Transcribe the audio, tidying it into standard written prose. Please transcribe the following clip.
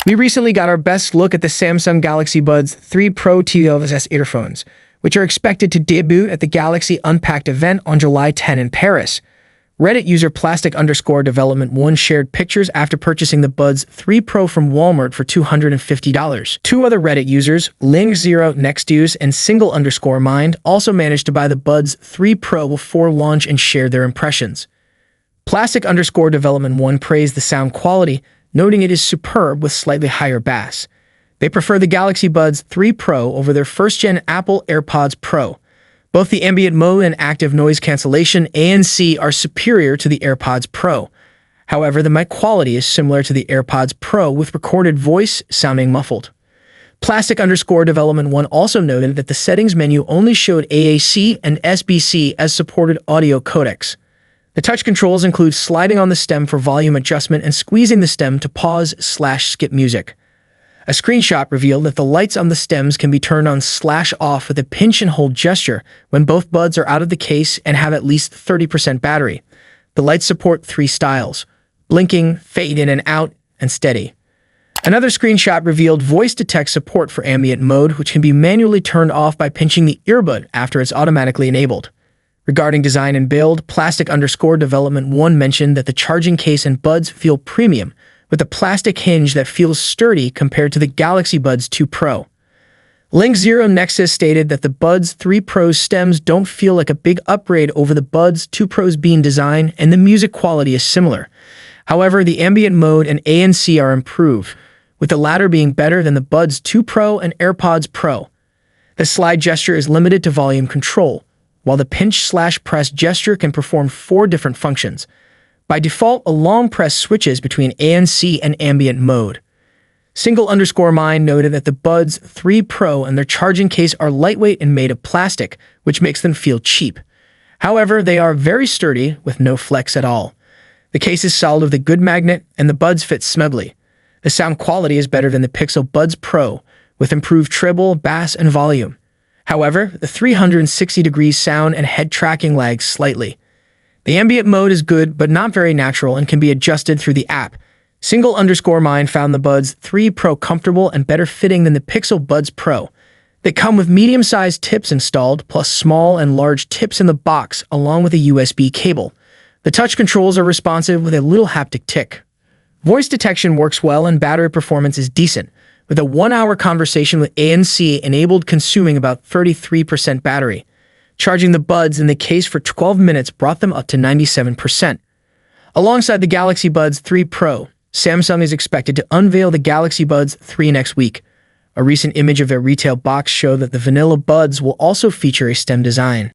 We recently got our best look at the Samsung Galaxy Buds 3 Pro TWS earphones, which are expected to debut at the Galaxy Unpacked event on July 10 in Paris. Reddit user plastic_development1 shared pictures after purchasing the Buds 3 Pro from Walmart for $250. Two other Reddit users, Ling0, Nextuse, and Single_Mind, also managed to buy the Buds 3 Pro before launch and shared their impressions. Plastic_development1 praised the sound quality, noting it is superb with slightly higher bass. They prefer the Galaxy Buds 3 Pro over their first-gen Apple AirPods Pro. Both the ambient mode and active noise cancellation ANC are superior to the AirPods Pro. However, the mic quality is similar to the AirPods Pro with recorded voice sounding muffled. Plastic_development1 also noted that the settings menu only showed AAC and SBC as supported audio codecs. The touch controls include sliding on the stem for volume adjustment and squeezing the stem to pause/skip music. A screenshot revealed that the lights on the stems can be turned on/off with a pinch and hold gesture when both buds are out of the case and have at least 30% battery. The lights support 3 styles: blinking, fade in and out, and steady. Another screenshot revealed voice detect support for ambient mode, which can be manually turned off by pinching the earbud after it's automatically enabled. Regarding design and build, Plastic_development1 mentioned that the charging case and buds feel premium, with a plastic hinge that feels sturdy compared to the Galaxy Buds 2 Pro. Ling0 Nexus stated that the Buds 3 Pro's stems don't feel like a big upgrade over the Buds 2 Pro's bean design, and the music quality is similar. However, the ambient mode and ANC are improved, with the latter being better than the Buds 2 Pro and AirPods Pro. The slide gesture is limited to volume control, while the pinch/press gesture can perform 4 different functions. By default, a long press switches between ANC and ambient mode. Single_Mind noted that the Buds 3 Pro and their charging case are lightweight and made of plastic, which makes them feel cheap. However, they are very sturdy with no flex at all. The case is solid with a good magnet, and the buds fit snugly. The sound quality is better than the Pixel Buds Pro, with improved treble, bass, and volume. However, the 360-degree sound and head tracking lags slightly. The ambient mode is good but not very natural and can be adjusted through the app. Single_Mind found the Buds 3 Pro comfortable and better fitting than the Pixel Buds Pro. They come with medium-sized tips installed, plus small and large tips in the box, along with a USB cable. The touch controls are responsive with a little haptic tick. Voice detection works well and battery performance is decent, with a 1-hour conversation with ANC enabled consuming about 33% battery. Charging the buds in the case for 12 minutes brought them up to 97%. Alongside the Galaxy Buds 3 Pro, Samsung is expected to unveil the Galaxy Buds 3 next week. A recent image of their retail box showed that the vanilla buds will also feature a stem design.